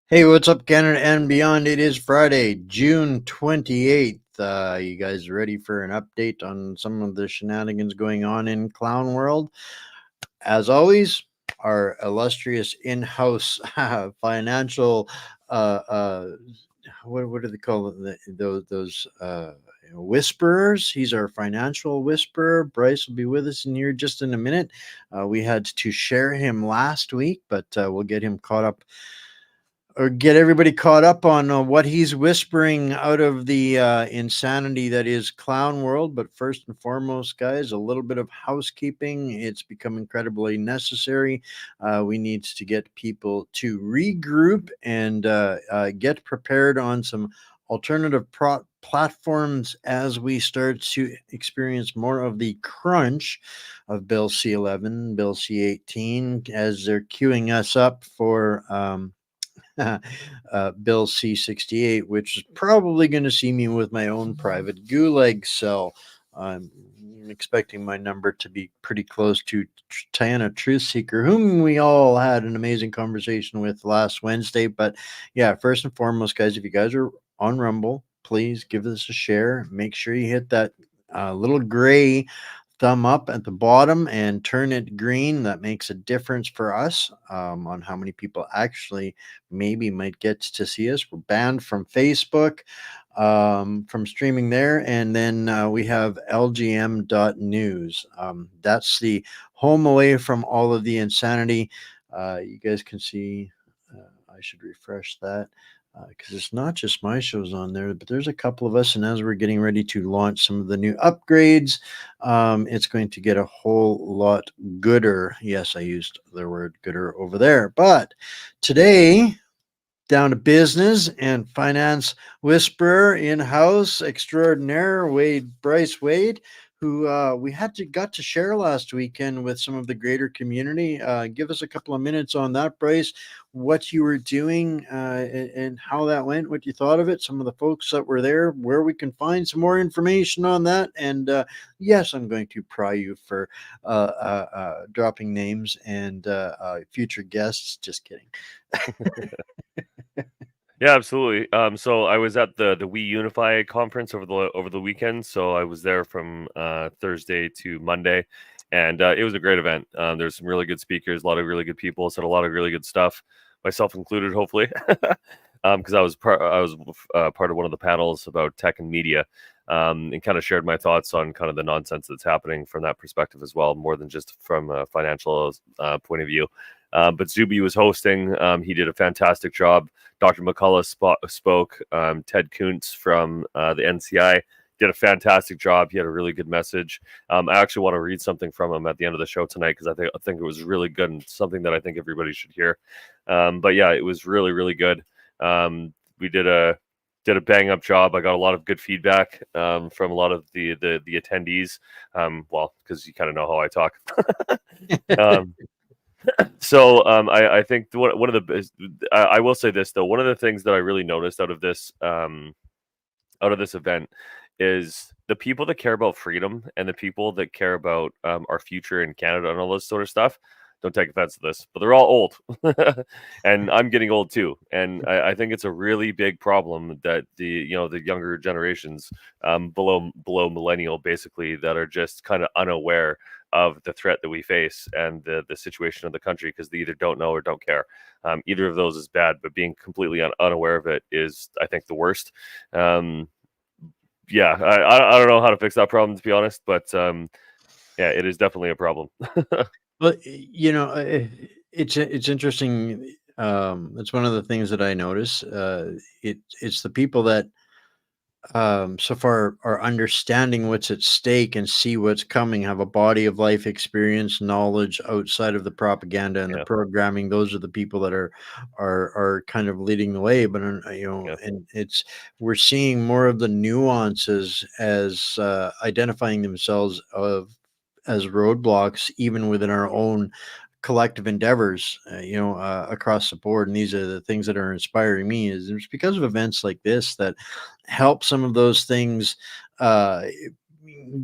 Hey, what's up, Canada and beyond? It is Friday, June 28th. You guys ready for an update on some of the shenanigans going on in Clown World? As always, our illustrious in-house financial, uh, uh, what do they call it? Those whisperers. He's our financial whisperer. Bryce will be with us in here just in a minute. We had to share him last week, but we'll get him caught up or get everybody caught up on what he's whispering out of the insanity that is clown world. But first and foremost, guys, a little bit of housekeeping. It's become incredibly necessary. We need to get people to regroup and get prepared on some alternative platforms as we start to experience more of the crunch of Bill C11, Bill C18, as they're queuing us up for Bill C68, which is probably going to see me with my own private gulag cell. I'm expecting my number to be pretty close to Tiana Truthseeker, whom we all had an amazing conversation with last Wednesday. But yeah, first and foremost, guys, if you guys are on Rumble, please give this a share. Make sure you hit that little gray thumb up at the bottom and turn it green. That makes a difference for us on how many people actually maybe might get to see us. We're banned from Facebook, from streaming there. And then we have lgm.news. That's the home away from all of the insanity. You guys can see, I should refresh that because it's not just my shows on there, but there's a couple of us. And as we're getting ready to launch some of the new upgrades, it's going to get a whole lot gooder. Yes, I used the word gooder over there. But today, down to business and finance whisperer in-house extraordinaire Bryce Wade, who we got to share last weekend with some of the greater community. Give us a couple of minutes on that, Bryce. What you were doing and how that went, what you thought of it, some of the folks that were there, where we can find some more information on that. And yes, I'm going to pry you for dropping names and future guests. Just kidding. Yeah, absolutely. So I was at the We Unify conference over the weekend. So I was there from Thursday to Monday, and it was a great event. There's some really good speakers, a lot of really good people, said a lot of really good stuff, myself included, hopefully, because I was part of one of the panels about tech and media, and kind of shared my thoughts on kind of the nonsense that's happening from that perspective as well, more than just from a financial point of view. But Zuby was hosting. He did a fantastic job. Dr. McCullough spoke. Ted Kuntz from the NCI did a fantastic job. He had a really good message. I actually want to read something from him at the end of the show tonight because I think it was really good and something that I think everybody should hear. But yeah, it was really, really good. We did a bang up job. I got a lot of good feedback from a lot of the attendees. Well, because you kind of know how I talk. um, So I think one of the I will say this though, one of the things that I really noticed out of this event is the people that care about freedom and the people that care about our future in Canada and all this sort of stuff. Don't take offense to this, but they're all old, and I'm getting old too. And I think it's a really big problem that the younger generations below millennial basically that are just kind of unaware of the threat that we face and the situation of the country because they either don't know or don't care. Either of those is bad, but being completely unaware of it is, I think, the worst. Yeah, I don't know how to fix that problem to be honest, but yeah, it is definitely a problem. Well, it's interesting. It's one of the things that I notice. It's the people that so far are understanding what's at stake and see what's coming, have a body of life experience, knowledge outside of the propaganda and the Yeah, programming. Those are the people that are kind of leading the way. But yeah, and we're seeing more of the nuances as identifying themselves of as roadblocks, even within our own collective endeavors, across the board. And these are the things that are inspiring me. Is it's because of events like this that help some of those things, uh,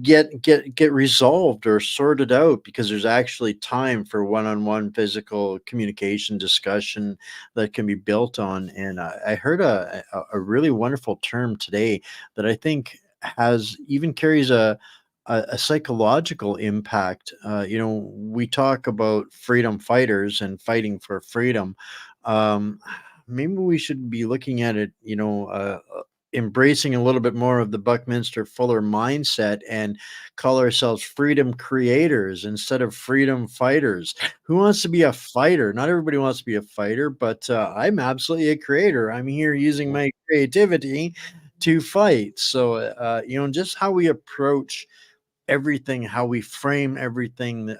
get resolved or sorted out, because there's actually time for one-on-one physical communication discussion that can be built on. And I heard a really wonderful term today that I think has even carries a psychological impact. We talk about freedom fighters and fighting for freedom. um, Maybe we should be looking at it, embracing a little bit more of the Buckminster Fuller mindset and call ourselves freedom creators instead of freedom fighters. Who wants to be a fighter? Not everybody wants to be a fighter, but I'm absolutely a creator. I'm here using my creativity to fight. So, just how we approach everything, how we frame everything,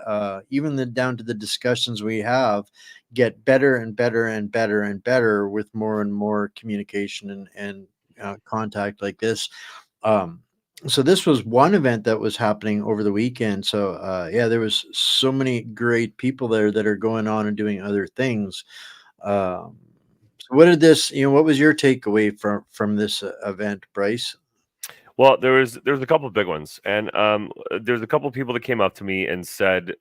even down to the discussions we have, get better and better and better and better with more and more communication and contact like this. Um, so this was one event that was happening over the weekend. So yeah, there was so many great people there that are going on and doing other things. So what was your takeaway from this event, Bryce? Well, there was a couple of big ones, and there's a couple of people that came up to me and said,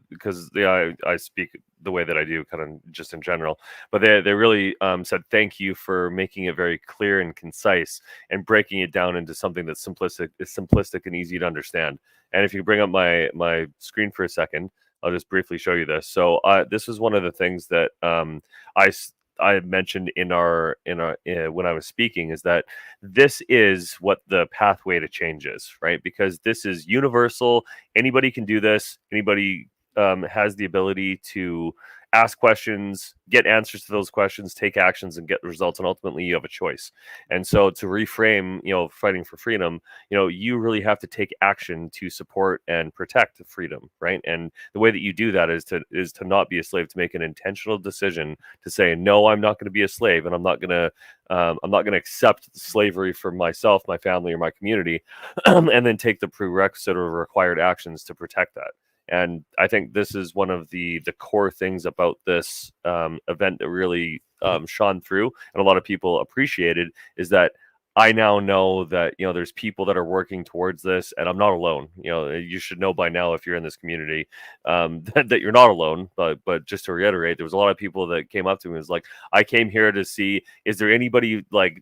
because I speak the way that I do, kind of just in general, but they really said thank you for making it very clear and concise and breaking it down into something that's simplistic and easy to understand. And if you bring up my screen for a second, I'll just briefly show you this. So this was one of the things that I I mentioned in our when I was speaking, is that this is what the pathway to change is, right? Because this is universal. Anybody can do this. Anybody has the ability to ask questions, get answers to those questions, take actions, and get results. And ultimately, you have a choice. And so, to reframe, fighting for freedom, you really have to take action to support and protect freedom, right? And the way that you do that is to not be a slave, to make an intentional decision to say, no, I'm not going to be a slave, and I'm not going to accept slavery for myself, my family, or my community, and then take the prerequisite or required actions to protect that. And I think this is one of the core things about this event that really shone through, and a lot of people appreciated, is that I now know that there's people that are working towards this, and I'm not alone. You should know by now, if you're in this community, that you're not alone. But just to reiterate, there was a lot of people that came up to me and was like, I came here to see, is there anybody like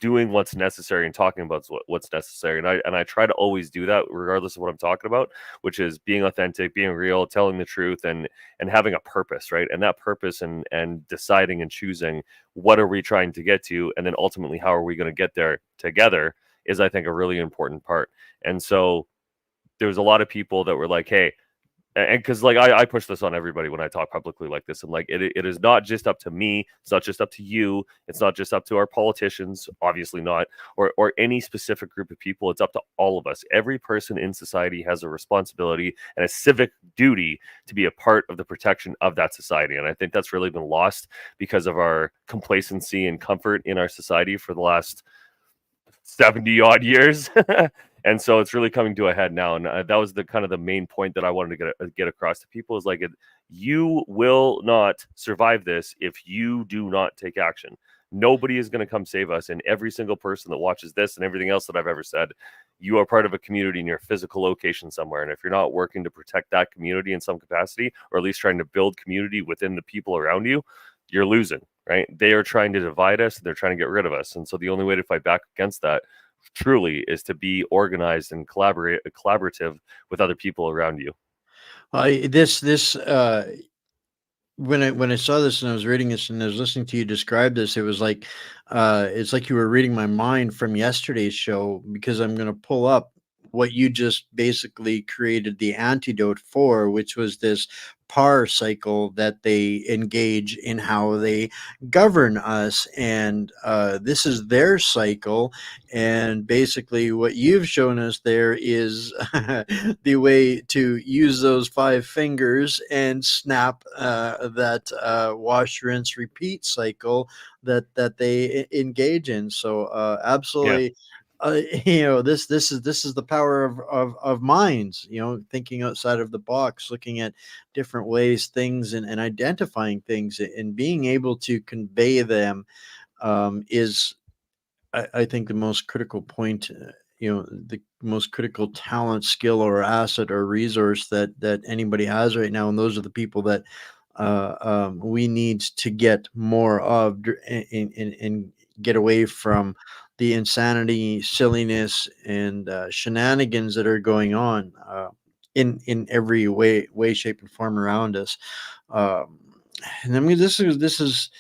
doing what's necessary and talking about what's necessary. And I try to always do that regardless of what I'm talking about, which is being authentic, being real, telling the truth, and having a purpose, right? And that purpose and deciding and choosing what are we trying to get to, and then ultimately how are we going to get there together, is, I think, a really important part. And so there was a lot of people that were like, hey, and because like I push this on everybody when I talk publicly like this, and like it is not just up to me, it's not just up to you, it's not just up to our politicians, obviously not, or any specific group of people. It's up to all of us. Every person in society has a responsibility and a civic duty to be a part of the protection of that society. And I think that's really been lost because of our complacency and comfort in our society for the last 70 odd years. And so it's really coming to a head now. And that was the kind of the main point that I wanted to get across to people, is like, you will not survive this if you do not take action. Nobody is going to come save us. And every single person that watches this and everything else that I've ever said, you are part of a community in your physical location somewhere. And if you're not working to protect that community in some capacity, or at least trying to build community within the people around you, you're losing, right? They are trying to divide us. They're trying to get rid of us. And so the only way to fight back against that truly is to be organized and collaborative with other people around you. This when I saw this and I was reading this and I was listening to you describe this, it was like it's like you were reading my mind from yesterday's show, because I'm going to pull up what you just basically created the antidote for, which was this par cycle that they engage in how they govern us. And this is their cycle. And basically, what you've shown us there is the way to use those five fingers and snap that wash, rinse, repeat cycle that they engage in. So Yeah. absolutely, this is the power of minds. Thinking outside of the box, looking at different ways, things, and identifying things, and being able to convey them is, I think, the most critical point the most critical talent, skill, or asset or resource that anybody has right now, and those are the people that we need to get more of and get away from the insanity, silliness, and shenanigans that are going on in every way, shape, and form around us. Um, and I mean, this is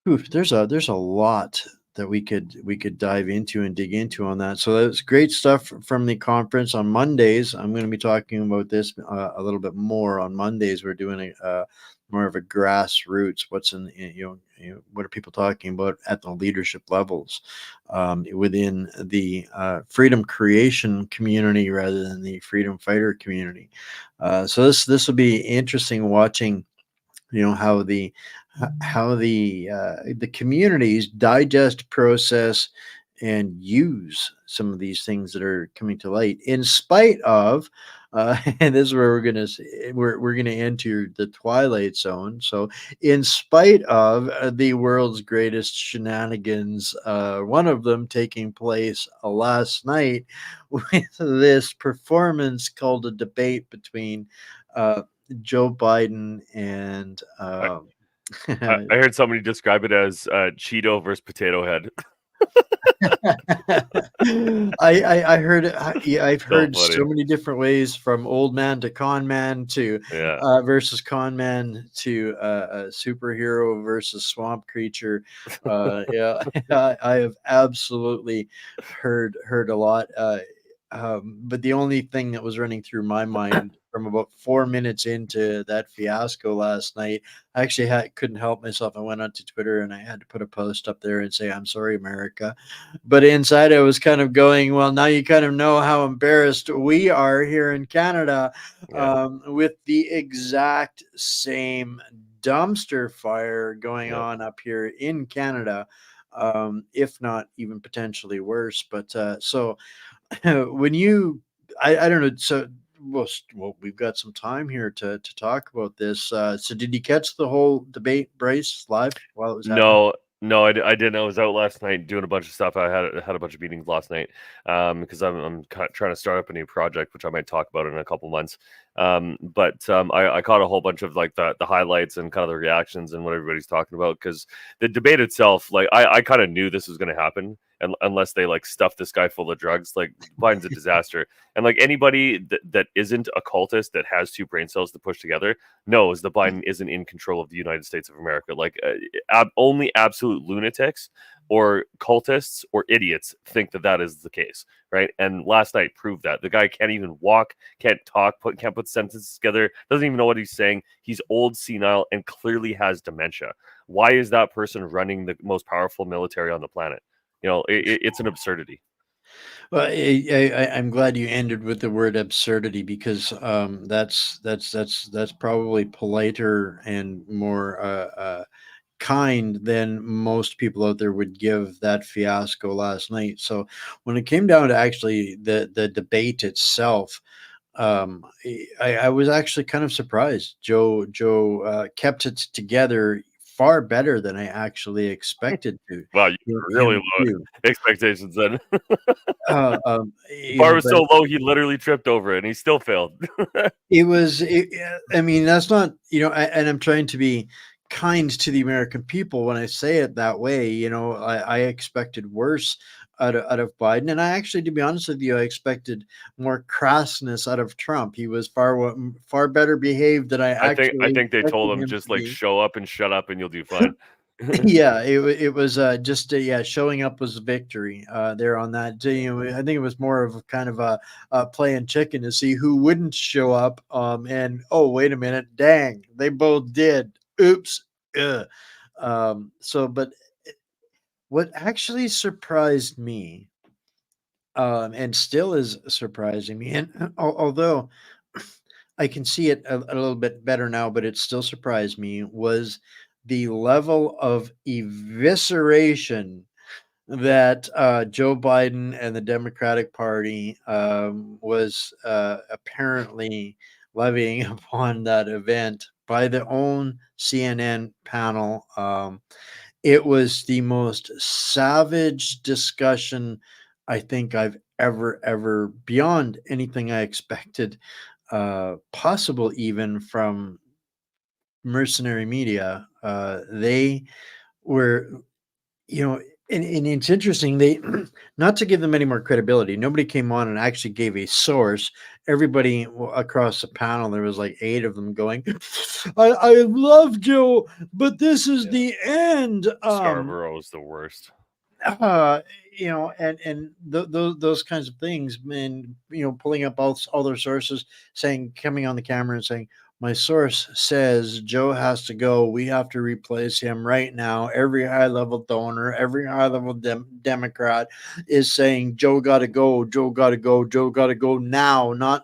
there's a lot that we could dive into and dig into on that. So that's great stuff from the conference on Mondays. I'm going to be talking about this a little bit more on Mondays. We're doing a more of a grassroots. What's what are people talking about at the leadership levels within the freedom creation community rather than the freedom fighter community. So this will be interesting watching how the communities digest, process, and use some of these things that are coming to light in spite of and this is where we're gonna enter the twilight zone. So in spite of the world's greatest shenanigans, one of them taking place last night with this performance called a debate between uh, Joe Biden and I, I heard somebody describe it as Cheeto versus Potato Head. I heard yeah, I've So heard funny. so many different ways from old man to con man to Yeah. versus con man to superhero versus swamp creature. Yeah, I have absolutely heard a lot. But the only thing that was running through my mind from about 4 minutes into that fiasco last night, I actually couldn't help myself. I went onto Twitter and I had to put a post up there and say, "I'm sorry, America." But inside, I was kind of going, well, now you kind of know how embarrassed we are here in Canada Yeah. with the exact same dumpster fire going Yep. on up here in Canada, if not even potentially worse. But so when I don't know. So, well, we've got some time here to talk about this. So, did you catch the whole debate, Bryce, live while it was happening? No, no, I didn't. I was out last night doing a bunch of stuff. I had a bunch of meetings last night because I'm trying to start up a new project, which I might talk about in a couple months. But I caught a whole bunch of like the highlights and kind of the reactions and what everybody's talking about because the debate itself, like I kind of knew this was going to happen, and unless they like stuff this guy full of drugs, like Biden's a disaster. And like anybody that isn't a cultist that has two brain cells to push together knows that Biden isn't in control of the United States of America. Like only absolute lunatics or cultists or idiots think that is the case, right? And last night proved that the guy can't even walk, can't talk, can't put sentences together, doesn't even know what he's saying. He's old, senile, and clearly has dementia. Why is that person running the most powerful military on the planet? It's an absurdity. Well, I'm glad you ended with the word absurdity because that's probably politer and more kind than most people out there would give that fiasco last night. So when it came down to actually the debate itself, I was actually kind of surprised. Joe kept it together far better than I actually expected to Wow, you really him low to. expectations then. The You bar know, was but so low he literally tripped over it and he still failed. I mean, that's not, and I'm trying to be kind to the American people when I say it that way. I expected worse out of Biden. And I actually, to be honest with you, I expected more crassness out of Trump. He was far better behaved than I I actually think they told expected him him just to like be. show up and shut up and you'll do fine. Yeah, it was just yeah, showing up was victory there on that. I think it was more of a kind of a playing chicken to see who wouldn't show up. And oh, wait a minute, dang, they both did. Oops. Ugh. But what actually surprised me, and still is surprising me, and although I can see it a little bit better now, but it still surprised me, was the level of evisceration that Joe Biden and the Democratic Party was apparently levying upon that event by their own CNN panel. It was the most savage discussion I think I've ever beyond anything I expected, possible even from mercenary media. They were, you know, and it's interesting. They not to give them any more credibility. Nobody came on and actually gave a source. Everybody across the panel, there was like 8 of them going, I love Joe, but this is Yeah. the end. Scarborough is the worst. uh those kinds of things, and pulling up all their sources, saying, coming on the camera and saying, my source says Joe has to go, we have to replace him right now. Every high level donor, every high level Democrat is saying Joe got to go, Joe got to go, Joe got to go now, not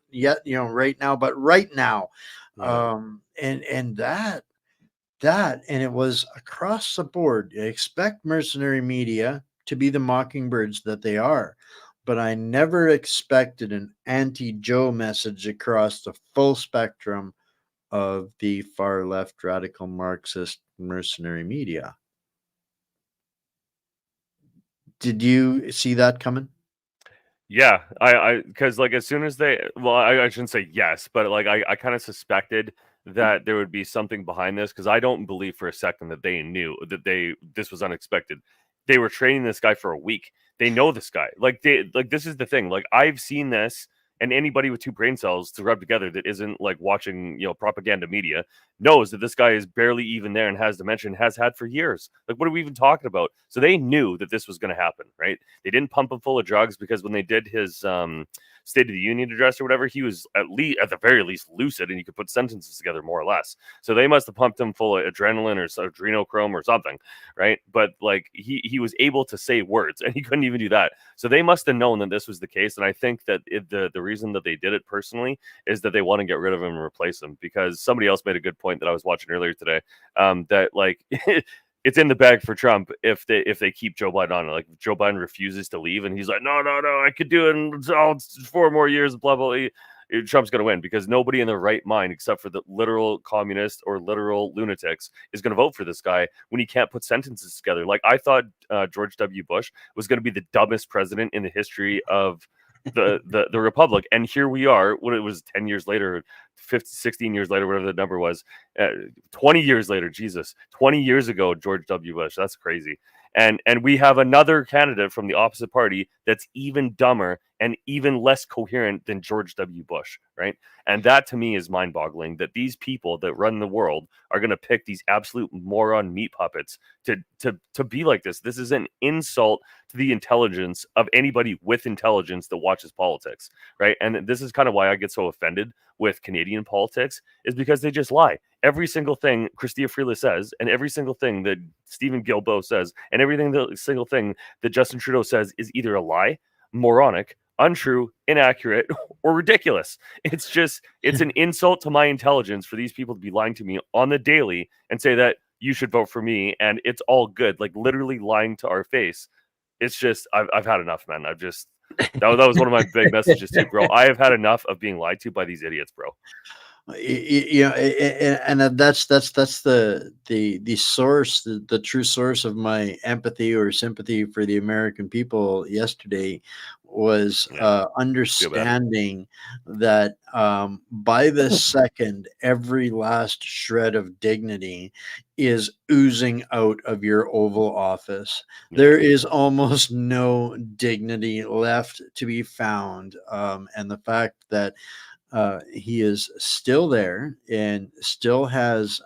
yet, right now, but right now. Yeah. And and it was across the board. Expect mercenary media to be the mockingbirds that they are, but I never expected an anti-Joe message across the full spectrum of the far left radical Marxist mercenary media. Did you see that coming? Yeah, because like as soon as well, I shouldn't say yes, but like I kind of suspected that there would be something behind this because I don't believe for a second that they knew that this was unexpected. They were training this guy for a week. They know this guy. Like this is the thing. Like I've seen this, and anybody with 2 brain cells to rub together that isn't like watching propaganda media knows that this guy is barely even there and has dementia and has had for years. Like what are we even talking about? So they knew that this was going to happen, right? They didn't pump him full of drugs because when they did his State of the Union address or whatever, he was at the very least lucid and he could put sentences together more or less. So they must have pumped him full of adrenaline or adrenochrome or something, right? But like he was able to say words and he couldn't even do that. So they must have known that this was the case. And I think that the reason that they did it personally is that they want to get rid of him and replace him, because somebody else made a good point that I was watching earlier today, that like it's in the bag for Trump if they keep Joe Biden on. Like Joe Biden refuses to leave, and he's like, no, I could do it in 4 more years. Blah blah. Trump's going to win because nobody in their right mind, except for the literal communists or literal lunatics, is going to vote for this guy when he can't put sentences together. Like I thought George W. Bush was going to be the dumbest president in the history of the republic, and here we are when it was 10 years later, 16 years later, whatever the number was, 20 years later. Jesus, 20 years ago, George W. Bush. That's crazy. And we have another candidate from the opposite party that's even dumber and even less coherent than George W. Bush, right? And that to me is mind-boggling, that these people that run the world are going to pick these absolute moron meat puppets to be like this. This is an insult to the intelligence of anybody with intelligence that watches politics, right? And this is kind of why I get so offended with Canadian politics, is because they just lie. Every single thing Chrystia Freeland says, and every single thing that Stephen Guilbeault says, and single thing that Justin Trudeau says is either a lie, moronic, untrue, inaccurate, or ridiculous. It's an insult to my intelligence for these people to be lying to me on the daily and say that you should vote for me and it's all good, like literally lying to our face. It's just, I've had enough, man. That was one of my big messages too, bro. I have had enough of being lied to by these idiots, bro. And that's the source, the true source of my empathy or sympathy for the American people yesterday was Yeah, feel bad. understanding that by the second, every last shred of dignity is oozing out of your Oval Office. Yeah, There is almost no dignity left to be found, and the fact that he is still there and still has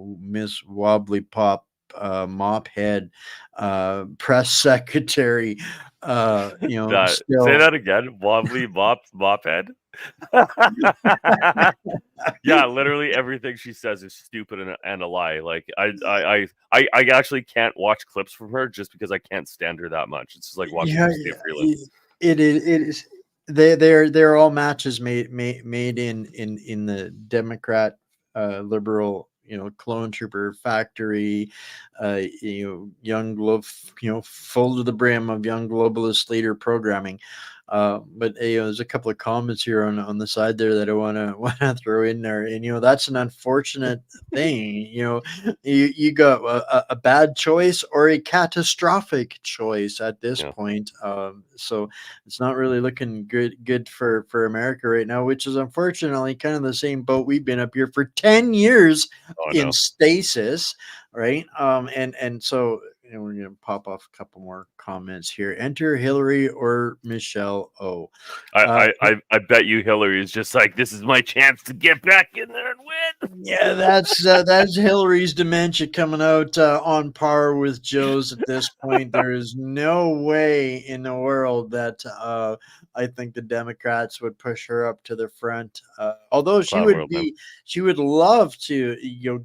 Miss Wobbly Pop, mop head, press secretary, say still. that again. Wobbly mop head. Yeah, literally everything she says is stupid and a lie. Like I actually can't watch clips from her just because I can't stand her that much. It's just like watching Yeah, Christina Freeland. it is. They're all matches made in the Democrat, liberal, clone trooper factory, young full to the brim of young globalist leader programming. But there's a couple of comments here on the side there that I want to want to throw in there, and that's an unfortunate thing. You got a bad choice or a catastrophic choice at this Yeah. point. So it's not really looking good for America right now, which is unfortunately kind of the same boat we've been up here for 10 years Oh in no. stasis, right? And so we're gonna pop off a couple more comments here. Enter Hillary or Michelle O. I bet you Hillary is just like, this is my chance to get back in there and win. Yeah, that's Hillary's dementia coming out on par with Joe's at this point. There is no way in the world that I think the Democrats would push her up to the front. Although Clown world, man. she would love to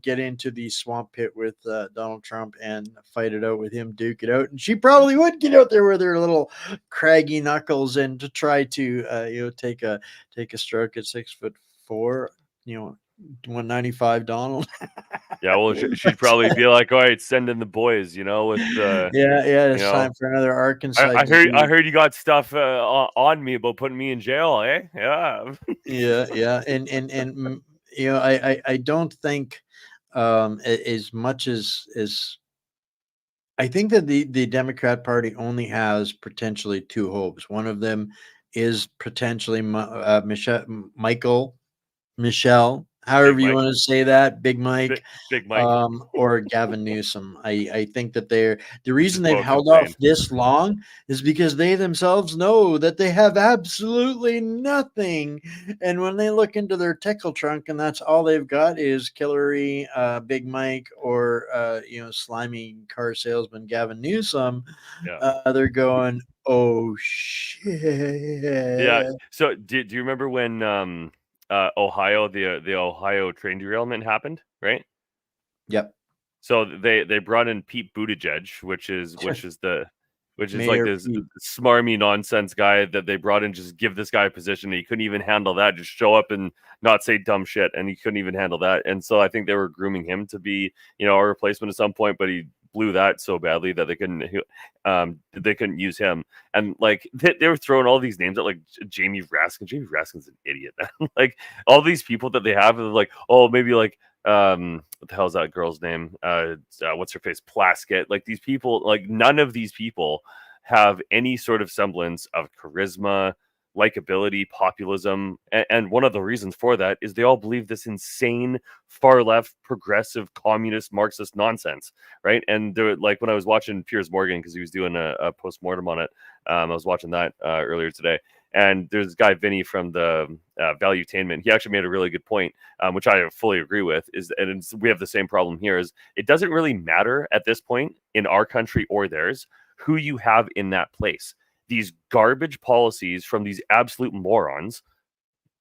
get into the swamp pit with Donald Trump and fight it out with him, duke it out, and she probably would get out there with her little craggy knuckles and to try to take a stroke at 6'4". 195 Donald. Yeah, well, she'd probably be like, all right, send in the boys, with Yeah, you it's know. time for another Arkansas. I heard you got stuff on me about putting me in jail, eh? Yeah. Yeah, and I don't think as much as I think that the Democrat Party only has potentially two hopes. One of them is potentially Michelle, Big however you Mike. want to say that, Big Big, Mike, Big Mike. or Gavin Newsom. I think that the Just reason they've both held insane. off this long is because they themselves know that they have absolutely nothing. And when they look into their tickle trunk and that's all they've got is Hillary, Big Mike, or slimy car salesman Gavin Newsom, Yeah. they're going, oh Yeah. shit. So do you remember when Ohio, the Ohio train derailment happened, right? Yep. So they brought in Pete Buttigieg, which is like Mayor this Pete. smarmy nonsense guy that they brought in, just give this guy a position. He couldn't even handle that. Just show up and not say dumb shit, and he couldn't even handle that. And so I think they were grooming him to be, a replacement at some point, but he blew that so badly that they couldn't use him. And like they were throwing all these names at like Jamie Raskin. Jamie Raskin's an idiot. Like all these people that they have, they're like, oh, maybe like what the hell's that girl's name? What's her face? Plaskett. Like these people, like none of these people have any sort of semblance of charisma, likability, populism, and one of the reasons for that is they all believe this insane far left, progressive, communist, Marxist nonsense, right? And they're like, when I was watching Piers Morgan because he was doing a post-mortem on it, I was watching that earlier today. And there's this guy, Vinny, from the Valuetainment. He actually made a really good point, which I fully agree with, we have the same problem here, is it doesn't really matter at this point in our country or theirs who you have in that place. These garbage policies from these absolute morons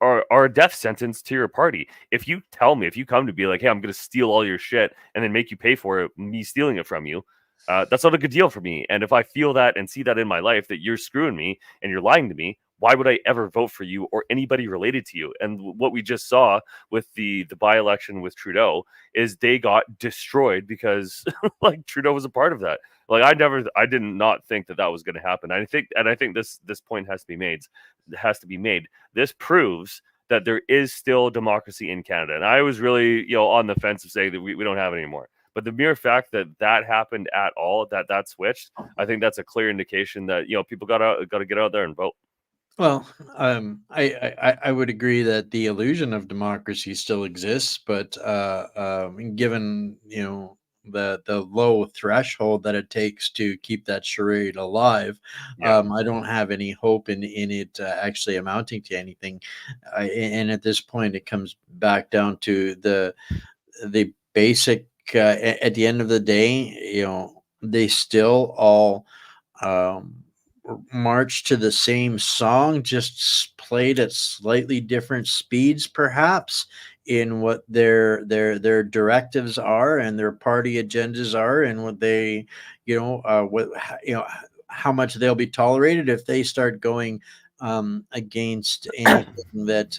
are a death sentence to your party. If you come to be like, hey, I'm going to steal all your shit and then make you pay for it, me stealing it from you, that's not a good deal for me. And if I feel that and see that in my life, that you're screwing me and you're lying to me, why would I ever vote for you or anybody related to you? And what we just saw with the by-election with Trudeau is they got destroyed because like Trudeau was a part of that. Like I did not think that was going to happen. I think this point has to be made. This proves that there is still democracy in Canada. And I was really, on the fence of saying that we don't have it anymore. But the mere fact that happened at all, that switched, I think that's a clear indication that people got to get out there and vote. Well, I would agree that the illusion of democracy still exists, but given the low threshold that it takes to keep that charade alive, Yeah. I don't have any hope in it actually amounting to anything. And at this point, it comes back down to the basic. At the end of the day, they still all. Um, March to the same song, just played at slightly different speeds, perhaps, in what their directives are and their party agendas are, and what they, how much they'll be tolerated if they start going against anything that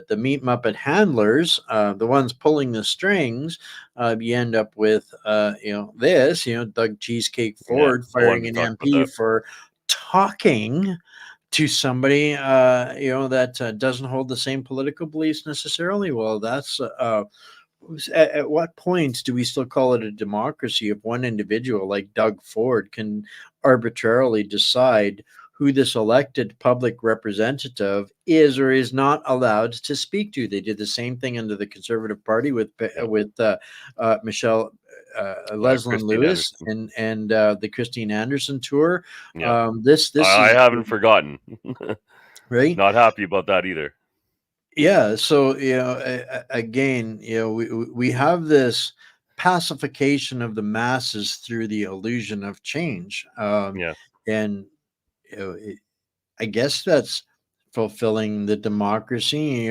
the meat muppet handlers, the ones pulling the strings, you end up with Doug Cheesecake Yeah. Ford I wanted firing to an talk about MP that. for talking to somebody that doesn't hold the same political beliefs necessarily. Well, that's at what point do we still call it a democracy if one individual like Doug Ford can arbitrarily decide who this elected public representative is or is not allowed to speak to? They did the same thing under the Conservative Party with Yeah. Michelle Leslin Christine Lewis Anderson. and the Christine Anderson tour. Yeah. This I is haven't forgotten. right. Not happy about that either. Yeah, so again, we have this pacification of the masses through the illusion of change, Yeah. and I guess that's fulfilling the democracy.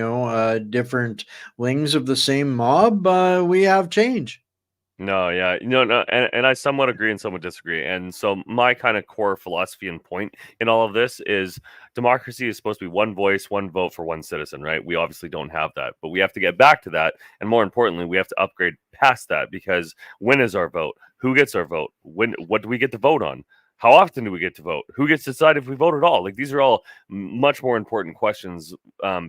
Different wings of the same mob. We have change. No, yeah, no, and I somewhat agree and somewhat disagree. And so my kind of core philosophy and point in all of this is democracy is supposed to be one voice, one vote for one citizen, right? We obviously don't have that, but we have to get back to that. And more importantly, we have to upgrade past that because when is our vote? Who gets our vote? What do we get to vote on? How often do we get to vote? Who gets to decide if we vote at all? Like these are all much more important questions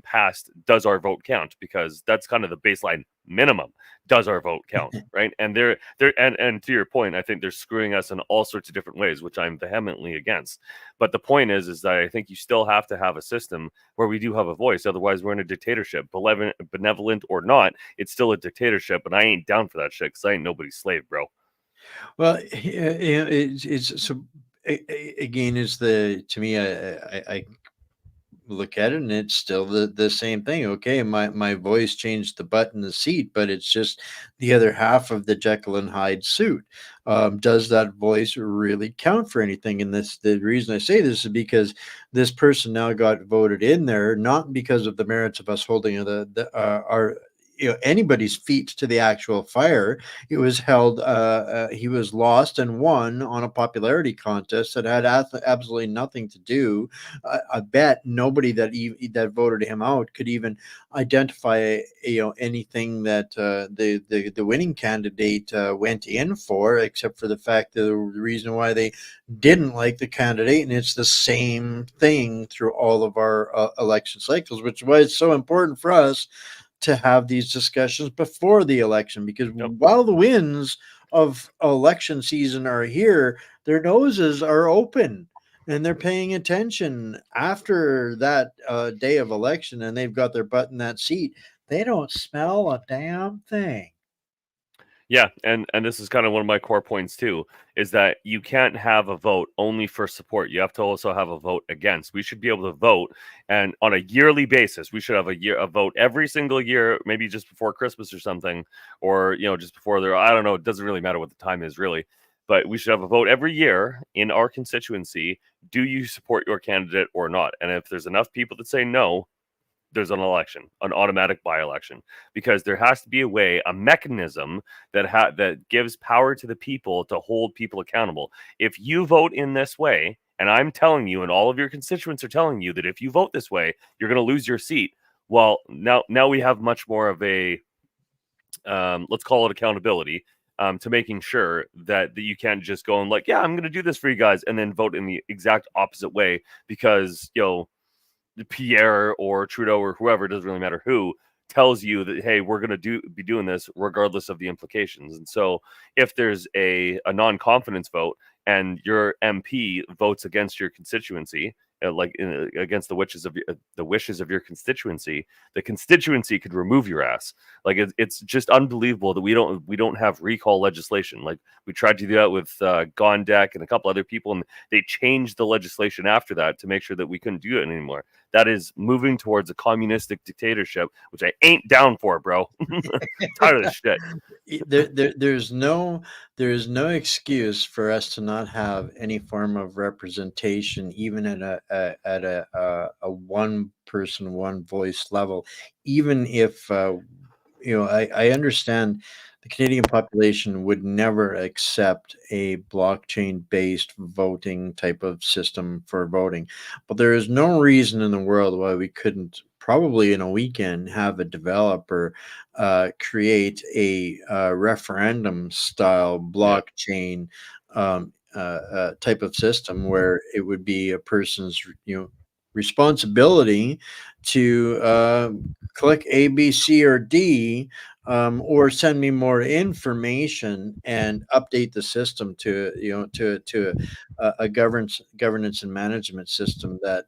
past does our vote count? Because that's kind of the baseline minimum. Does our vote count, right? And and to your point, I think they're screwing us in all sorts of different ways, which I'm vehemently against. But the point is that I think you still have to have a system where we do have a voice. Otherwise, we're in a dictatorship, benevolent or not. It's still a dictatorship, and I ain't down for that shit because I ain't nobody's slave, bro. Well, it's so again is the to me I look at it and it's still the same thing. Okay, my voice changed the butt in the seat, but it's just the other half of the Jekyll and Hyde suit. Does that voice really count for anything? And this the reason I say this is because this person now got voted in there not because of the merits of us holding our anybody's feet to the actual fire. It was held. He was lost and won on a popularity contest that had absolutely nothing to do. I bet nobody that voted him out could even identify anything that the winning candidate went in for, except for the fact that the reason why they didn't like the candidate, and it's the same thing through all of our election cycles, which is why it's so important for us to have these discussions before the election, because Yep. while the winds of election season are here, their noses are open and they're paying attention after that day of election, and they've got their butt in that seat. They don't smell a damn thing. Yeah, and this is kind of one of my core points too, is that you can't have a vote only for support. You have to also have a vote against. We should be able to vote, and on a yearly basis, we should have a vote every single year, maybe just before Christmas or something, or just before there. I don't know. It doesn't really matter what the time is really, but we should have a vote every year in our constituency. Do you support your candidate or not? And if there's enough people that say no, there's an election, an automatic by-election, because there has to be a way, a mechanism that gives power to the people to hold people accountable. If you vote in this way, and I'm telling you, and all of your constituents are telling you that if you vote this way, you're going to lose your seat. Well, now we have much more of a let's call it accountability. To making sure that you can't just go and like, yeah, I'm going to do this for you guys, and then vote in the exact opposite way because Pierre or Trudeau or whoever, it doesn't really matter who, tells you that, hey, we're going to be doing this regardless of the implications. And so if there's a non-confidence vote and your MP votes against your constituency, against the wishes of your constituency, the constituency could remove your ass. Like it's just unbelievable that we don't have recall legislation. Like we tried to do that with Gondek and a couple other people, and they changed the legislation after that to make sure that we couldn't do it anymore. That is moving towards a communistic dictatorship, which I ain't down for, bro. Tired of this shit. There's no excuse for us to not have any form of representation, even at a one person, one voice level. Even if I understand the Canadian population would never accept a blockchain based voting type of system for voting, but there is no reason in the world why we couldn't probably in a weekend have a developer create a referendum style Yeah. blockchain type of system where it would be a person's responsibility to click A, B, C, or D, or send me more information and update the system to a governance and management system that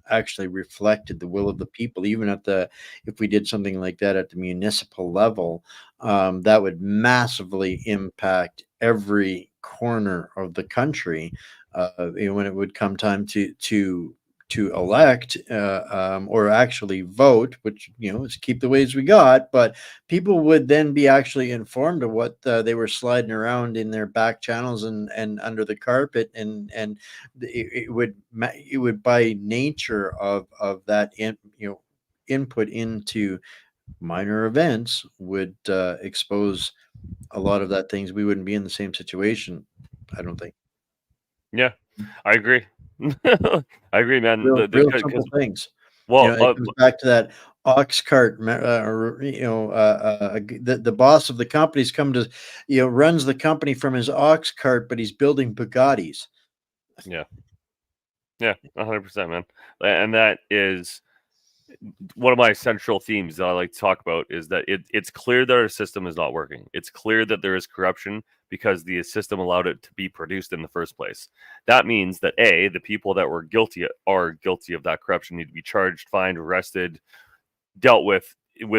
actually reflected the will of the people. Even at the if we did something like that at the municipal level, that would massively impact every corner of the country. When it would come time to elect or actually vote, which is keep the ways we got, but people would then be actually informed of what they were sliding around in their back channels and under the carpet, and it would by nature of that input into minor events would expose a lot of that things. We wouldn't be in the same situation, I don't think. Yeah, I agree. I agree, man. Real simple things. Well, It comes back to that ox cart, or, the boss of the company's come to, runs the company from his ox cart, but he's building Bugattis. yeah, 100%, man. And that is one of my central themes that I like to talk about, is that it's clear that our system is not working. It's clear that there is corruption because the system allowed it to be produced in the first place. That means that the people that were guilty of that corruption need to be charged, fined, arrested, dealt with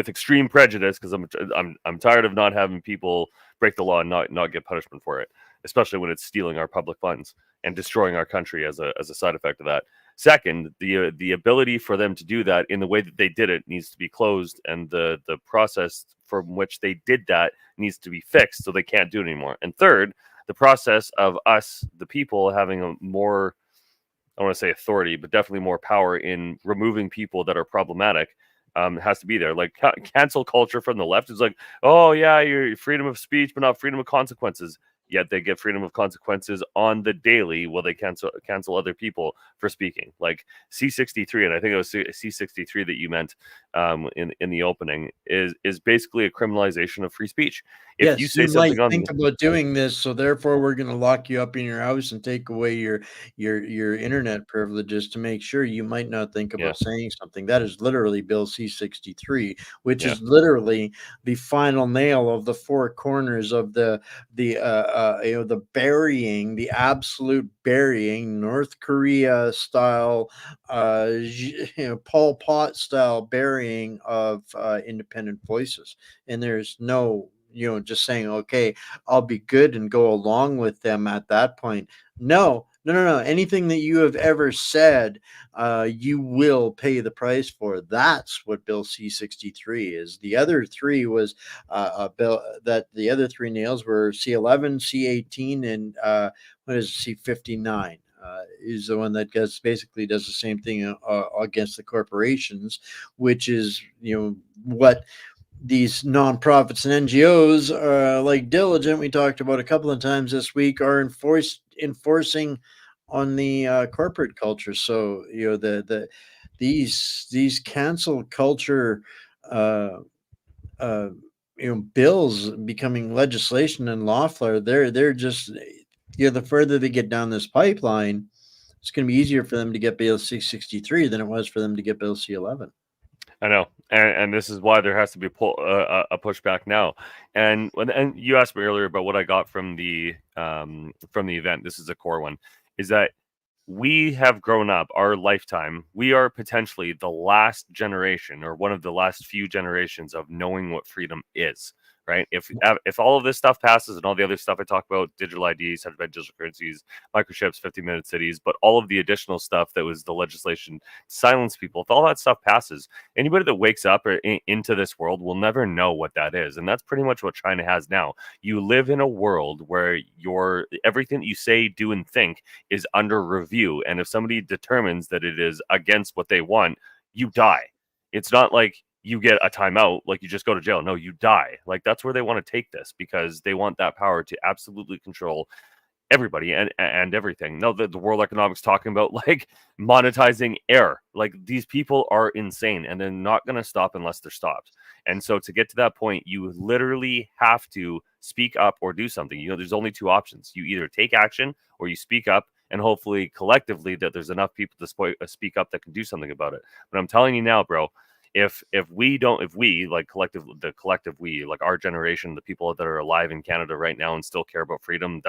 extreme prejudice, because I'm tired of not having people break the law and not get punishment for it, especially when it's stealing our public funds and destroying our country as a side effect of that. Second, the ability for them to do that in the way that they did it needs to be closed, and the process from which they did that needs to be fixed so they can't do it anymore. And third, the process of us, the people, having a more, I don't want to say authority, but definitely more power in removing people that are problematic, has to be there. Like cancel culture from the left is like, oh yeah, you're freedom of speech, but not freedom of consequences. Yet they get freedom of consequences on the daily while they cancel other people for speaking. Like C63, and I think it was C63 that you meant in the opening, is basically a criminalization of free speech. If you Yes, say you might something on, think about doing this, so therefore we're going to lock you up in your house and take away your internet privileges to make sure you might not think yeah, about saying something. That is literally Bill C63, which yeah, is literally the final nail of the four corners of the burying, the absolute burying, North Korea style, Pol Pot style burying of independent voices. And there's no just saying, okay, I'll be good and go along with them at that point. No, no, no, no. Anything that you have ever said, you will pay the price for. That's what Bill C63 is. The other three was bill that the other three nails were C11, C18, and what is C59? Is the one that basically does the same thing against the corporations, which is what these nonprofits and NGOs, like Diligent, we talked about a couple of times this week, are enforcing on the corporate culture. So these cancel culture uh, uh, bills becoming legislation and lawful. They're just the further they get down this pipeline, it's going to be easier for them to get Bill C63 than it was for them to get Bill C11. I know, and this is why there has to be a pushback now. And you asked me earlier about what I got from the event. This is a core one, is that we have grown up our lifetime. We are potentially the last generation, or one of the last few generations, of knowing what freedom is. Right? If all of this stuff passes and all the other stuff I talk about, digital IDs, central bank digital currencies, microchips, 50-minute cities, but all of the additional stuff that was the legislation to silence people, if all that stuff passes, anybody that wakes up into this world will never know what that is. And that's pretty much what China has now. You live in a world where everything that you say, do, and think is under review. And if somebody determines that it is against what they want, you die. It's not like you get a timeout, like you just go to jail. No, you die. Like that's where they want to take this, because they want that power to absolutely control everybody and everything. No, the World Economics talking about like monetizing air. Like these people are insane, and they're not going to stop unless they're stopped. And so to get to that point, you literally have to speak up or do something. You know, there's only two options. You either take action or you speak up, and hopefully collectively that there's enough people to speak up that can do something about it. But I'm telling you now, bro, if we don't, if we like the collective we, like our generation, the people that are alive in Canada right now and still care about freedom,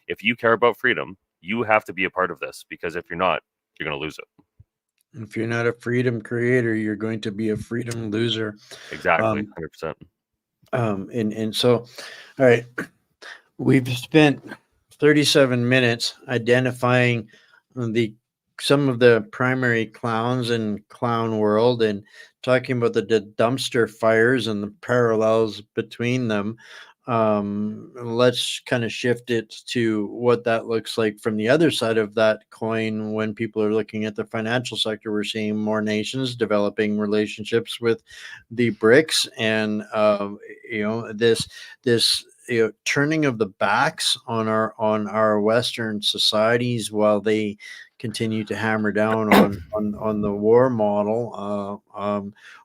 if you care about freedom, you have to be a part of this, because if you're not, you're going to lose it. If you're not a freedom creator, you're going to be a freedom loser. Exactly. Um, 100%. and so, all right, we've spent 37 minutes identifying some of the primary clowns in clown world and talking about the dumpster fires and the parallels between them. Let's kind of shift it to what that looks like from the other side of that coin. When people are looking at the financial sector, we're seeing more nations developing relationships with the BRICS, and this turning of the backs on our Western societies while they continue to hammer down on the war model,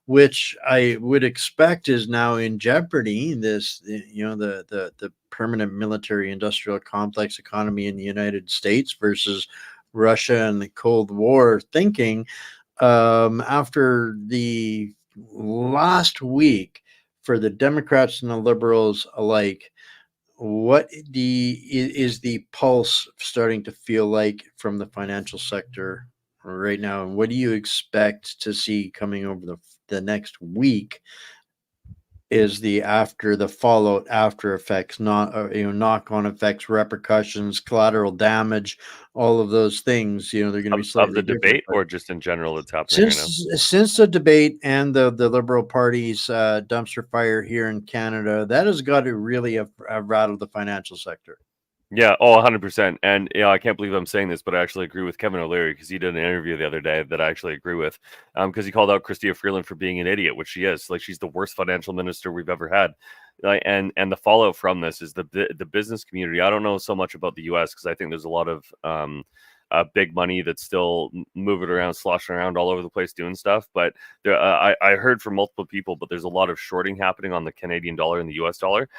which I would expect is now in jeopardy. The permanent military industrial complex economy in the United States versus Russia and the Cold War thinking, after the last week for the Democrats and the liberals alike. What is the pulse starting to feel like from the financial sector right now, and what do you expect to see coming over the next week? Is the fallout, after effects, not knock on effects, repercussions, collateral damage, all of those things. They're going to be Of slightly the different. debate, But or just in general that's happening right now? since the debate and the Liberal Party's dumpster fire here in Canada, that has got to really have rattled the financial sector. Yeah, 100%. And I can't believe I'm saying this, but I actually agree with Kevin O'Leary, because he did an interview the other day that I actually agree with. Because he called out Chrystia Freeland for being an idiot, which she is. Like, she's the worst financial minister we've ever had. And the fallout from this is the business community. I don't know so much about the U.S. because I think there's a lot of big money that's still moving around, sloshing around all over the place doing stuff. But I heard from multiple people, but there's a lot of shorting happening on the Canadian dollar and the U.S. dollar.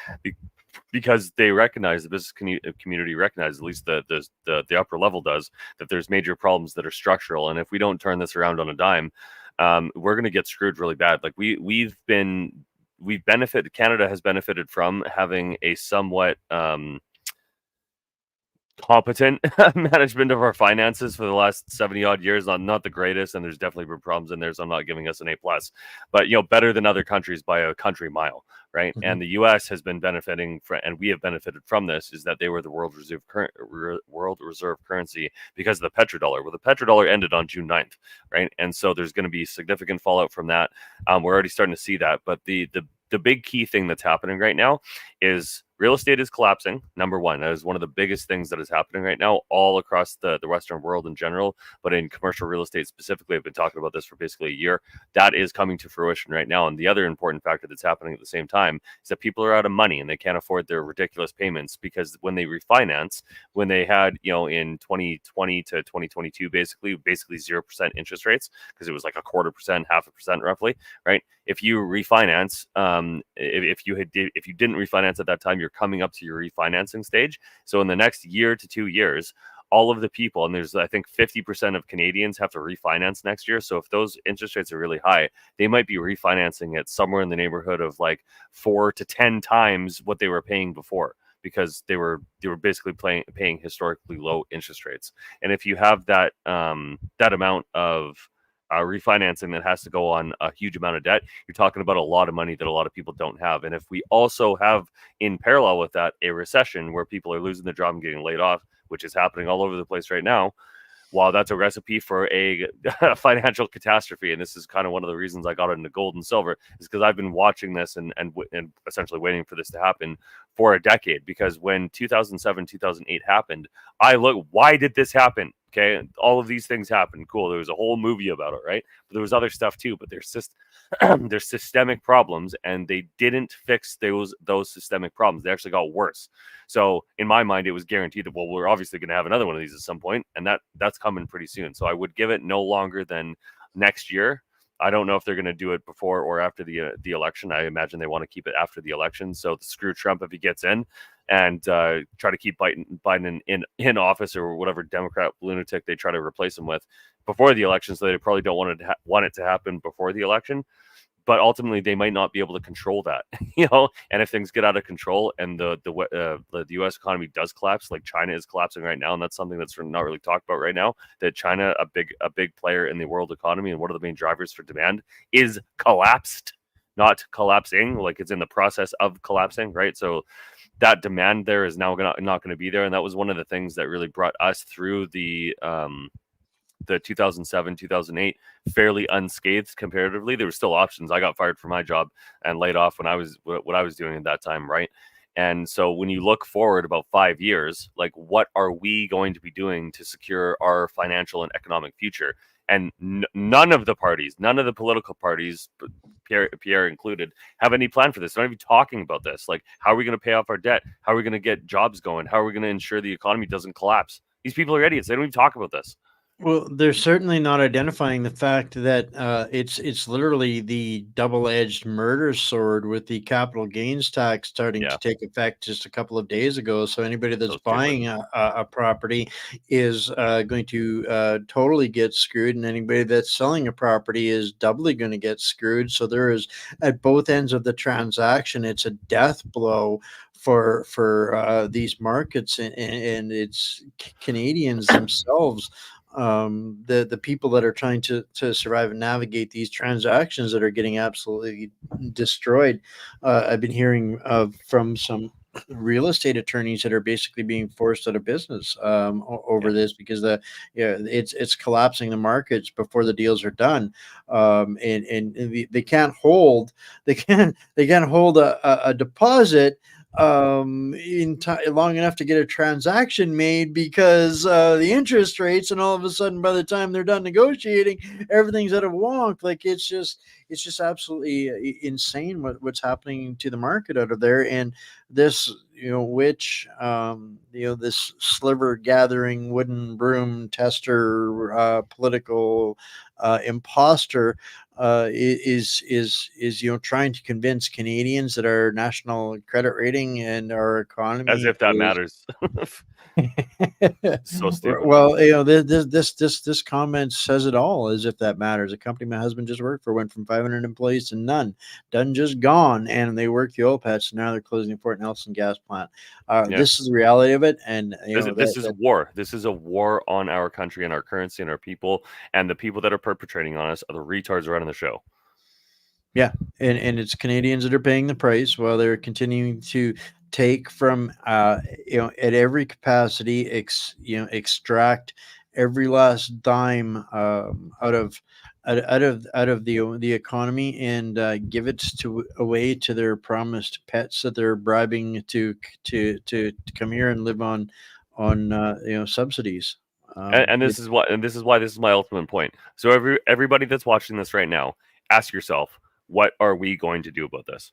Because they recognize, the business community recognizes, at least the upper level does, that there's major problems that are structural, and if we don't turn this around on a dime, we're going to get screwed really bad. Like we've benefited. Canada has benefited from having a somewhat competent management of our finances for the last 70 odd years. Not the greatest, and there's definitely been problems in there, so I'm not giving us an A+, but better than other countries by a country mile, right? Mm-hmm. And the US has been benefiting and we have benefited from this, is that they were the world reserve currency because of the petrodollar. Well, the petrodollar ended on June 9th, right? And so there's going to be significant fallout from that. We're already starting to see that, but the big key thing that's happening right now is real estate is collapsing. Number one, that is one of the biggest things that is happening right now all across the Western world in general, but in commercial real estate specifically. I've been talking about this for basically a year. That is coming to fruition right now. And the other important factor that's happening at the same time is that people are out of money and they can't afford their ridiculous payments, because when they refinance, when they had, in 2020 to 2022, basically 0% interest rates, because it was like 0.25%, 0.5% roughly, right? If you refinance, if you didn't refinance at that time, you're coming up to your refinancing stage. So in the next year to 2 years, all of the people, and there's, I think, 50% of Canadians have to refinance next year. So if those interest rates are really high, they might be refinancing it somewhere in the neighborhood of like 4 to 10 times what they were paying before, because they were basically paying historically low interest rates. And if you have that amount of refinancing that has to go on a huge amount of debt, you're talking about a lot of money that a lot of people don't have. And if we also have, in parallel with that, a recession where people are losing their job and getting laid off, which is happening all over the place right now, while that's a recipe for a financial catastrophe. And this is kind of one of the reasons I got into gold and silver, is because I've been watching this and essentially waiting for this to happen for a decade. Because when 2007, 2008 happened, why did this happen? Okay, all of these things happened. Cool. There was a whole movie about it, right? But there was other stuff too. But there's there's systemic problems, and they didn't fix those systemic problems. They actually got worse. So in my mind, it was guaranteed that, well, we're obviously going to have another one of these at some point, and that's coming pretty soon. So I would give it no longer than next year. I don't know if they're going to do it before or after the election. I imagine they want to keep it after the election. So screw Trump if he gets in, and try to keep Biden in office, or whatever Democrat lunatic they try to replace him with before the election. So they probably don't want it to happen before the election. But ultimately, they might not be able to control that, And if things get out of control and the U.S. economy does collapse, like China is collapsing right now, and that's something that's not really talked about right now. That China, a big player in the world economy and one of the main drivers for demand, is collapsed, not collapsing, like it's in the process of collapsing, right? So that demand there is now not going to be there, and that was one of the things that really brought us through the 2007, 2008 fairly unscathed comparatively. There were still options. I got fired from my job and laid off when I was what I was doing at that time, right? And so when you look forward about 5 years, like, what are we going to be doing to secure our financial and economic future? And none of the political parties, Pierre included, have any plan for this. They're not even talking about this. Like, how are we going to pay off our debt? How are we going to get jobs going? How are we going to ensure the economy doesn't collapse? These people are idiots. They don't even talk about this. Well, they're certainly not identifying the fact that it's literally the double-edged murder sword with the capital gains tax starting to take effect just a couple of days ago. So anybody that's buying a property is going to totally get screwed, and anybody that's selling a property is doubly going to get screwed. So there is, at both ends of the transaction, it's a death blow for these markets, and it's Canadians themselves. The people that are trying to survive and navigate these transactions that are getting absolutely destroyed. I've been hearing from some real estate attorneys that are basically being forced out of business over this, because it's collapsing the markets before the deals are done, and they can't hold a deposit long enough to get a transaction made, because the interest rates, and all of a sudden by the time they're done negotiating, everything's out of wonk. Like, it's just absolutely insane what's happening to the market out of there. And this this sliver gathering wooden broom tester political imposter is trying to convince Canadians that our national credit rating and our economy, as if that matters. So stupid. Well, this comment says it all, as if that matters. A company my husband just worked for went from 500 employees to none, done just gone, and they work the oil patch. And now they're closing the Fort Nelson gas plant. This is the reality of it, and this is a war. This is a war on our country and our currency and our people, and the people that are perpetrating on us are the retards running the show. Yeah, and it's Canadians that are paying the price while they're continuing to take from at every capacity, extract every last dime out of the economy, and give it away to their promised pets that they're bribing to come here and live on subsidies. And this is why this is my ultimate point. So everybody that's watching this right now, ask yourself, what are we going to do about this?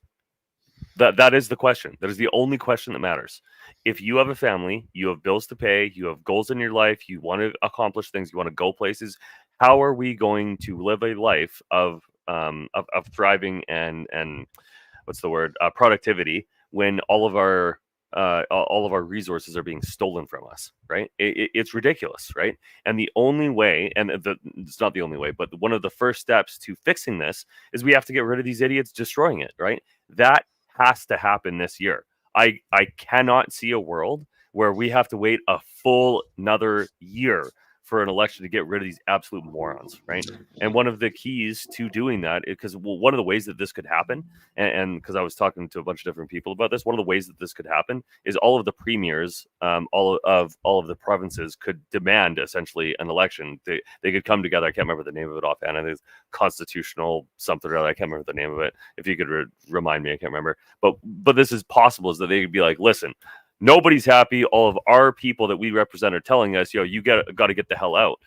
That is the question. That is the only question that matters. If you have a family, you have bills to pay, you have goals in your life, you want to accomplish things, you want to go places, how are we going to live a life of thriving and what's the word, productivity, when all of our resources are being stolen from us, right? It's ridiculous, right? And the only way, and it's not the only way, but one of the first steps to fixing this is we have to get rid of these idiots destroying it, right? That has to happen this year. I cannot see a world where we have to wait a full another year for an election to get rid of these absolute morons, right? And one of the keys to doing that, because one of the ways that this could happen, and because I was talking to a bunch of different people about this, one of the ways that this could happen is all of the premiers, all of the provinces could demand essentially an election. They could come together. I can't remember the name of it offhand. I think it's constitutional something or other. I can't remember the name of it. If you could remind me, I can't remember. But this is possible, is that they could be like, listen, Nobody's happy. All of our people that we represent are telling us, you got to get the hell out.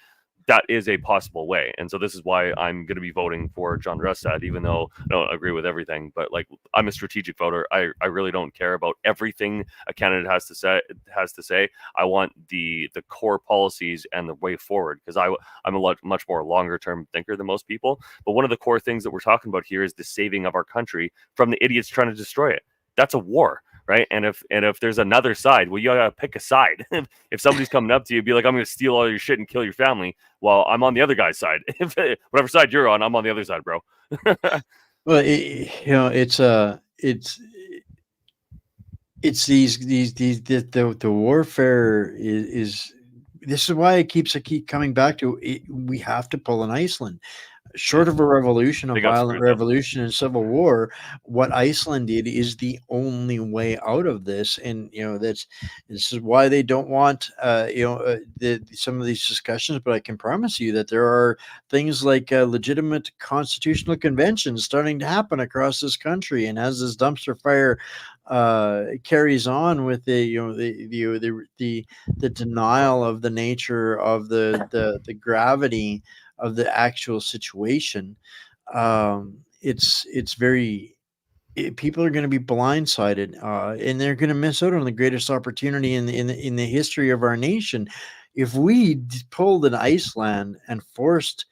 That is a possible way. And so this is why I'm going to be voting for John Russad, even though I don't agree with everything. But like, I'm a strategic voter. I really don't care about everything a candidate has to say. I want the core policies and the way forward, because I'm a much more longer term thinker than most people. But one of the core things that we're talking about here is the saving of our country from the idiots trying to destroy it. That's a war. Right. And if there's another side, well, you gotta pick a side. If somebody's coming up to you, be like, I'm gonna steal all your shit and kill your family. Well, I'm on the other guy's side. If whatever side you're on, I'm on the other side, bro. Well, it's these the warfare is this is why I keep coming back to it. We have to pull an Iceland. Short of a revolution, a They got violent screwed, though. revolution and civil war, what Iceland did is the only way out of this. And this is why they don't want some of these discussions. But I can promise you that there are things like legitimate constitutional conventions starting to happen across this country. And as this dumpster fire carries on with the denial of the nature of the gravity of the actual situation, it's very people are going to be blindsided, and they're going to miss out on the greatest opportunity in the history of our nation. If we pulled an Iceland and forced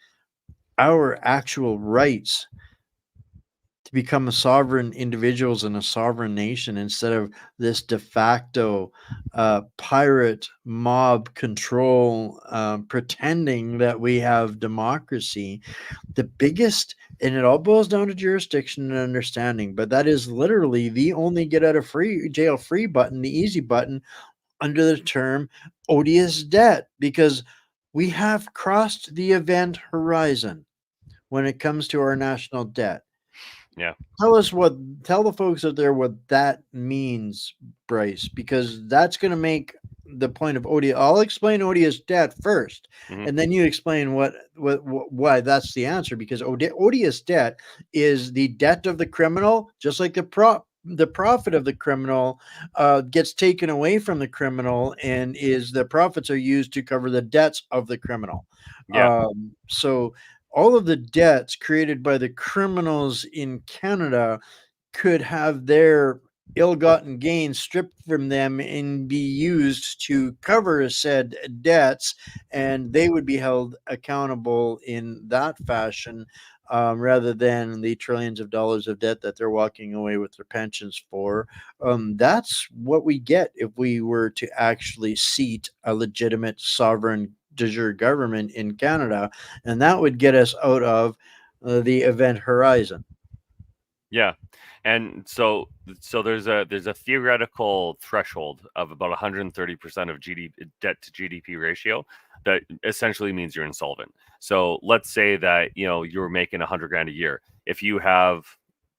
our actual rights to become a sovereign individuals and a sovereign nation instead of this de facto pirate mob control, pretending that we have democracy, the biggest, and it all boils down to jurisdiction and understanding, but that is literally the only get out of jail free button, the easy button under the term odious debt, because we have crossed the event horizon when it comes to our national debt. Yeah. Tell the folks out there what that means, Bryce, because that's going to make the point of odious. I'll explain odious debt 1st, and then you explain why that's the answer. Because odious debt is the debt of the criminal, just like the profit of the criminal gets taken away from the criminal, and the profits are used to cover the debts of the criminal. Yeah. So all of the debts created by the criminals in Canada could have their ill-gotten gains stripped from them and be used to cover said debts, and they would be held accountable in that fashion, rather than the trillions of dollars of debt that they're walking away with their pensions for. That's what we get if we were to actually seat a legitimate sovereign de jure government in Canada, and that would get us out of the event horizon. Yeah. And so there's a theoretical threshold of about 130% of debt to GDP ratio that essentially means you're insolvent. So let's say that you're making $100,000 a year. If you have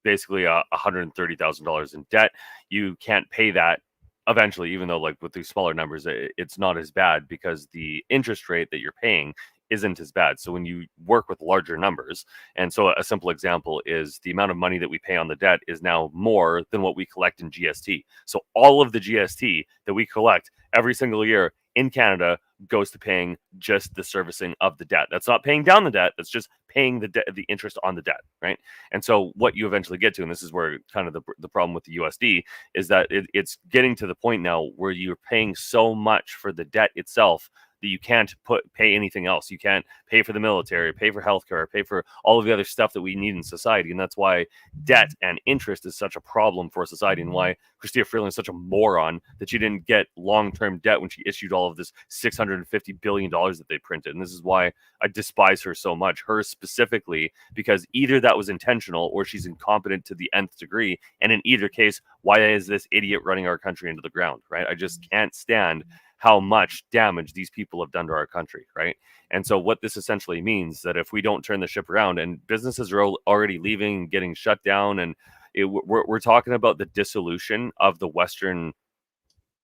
basically $130,000 in debt, you can't pay that eventually, even though like with these smaller numbers, it's not as bad because the interest rate that you're paying isn't as bad. So when you work with larger numbers, and so a simple example is the amount of money that we pay on the debt is now more than what we collect in GST. So all of the GST that we collect every single year in Canada goes to paying just the servicing of the debt. That's not paying down the debt. That's just paying the interest on the debt, right? And so what you eventually get to, and this is where kind of the problem with the USD is that it's getting to the point now where you're paying so much for the debt itself that you can't pay anything else. You can't pay for the military, pay for healthcare, pay for all of the other stuff that we need in society. And that's why debt and interest is such a problem for society, and why Chrystia Freeland is such a moron that she didn't get long-term debt when she issued all of this $650 billion that they printed. And this is why I despise her so much, her specifically, because either that was intentional or she's incompetent to the nth degree. And in either case, why is this idiot running our country into the ground, right? I just can't stand how much damage these people have done to our country, right? And so what this essentially means that if we don't turn the ship around, and businesses are already leaving, getting shut down, and we're talking about the dissolution of the Western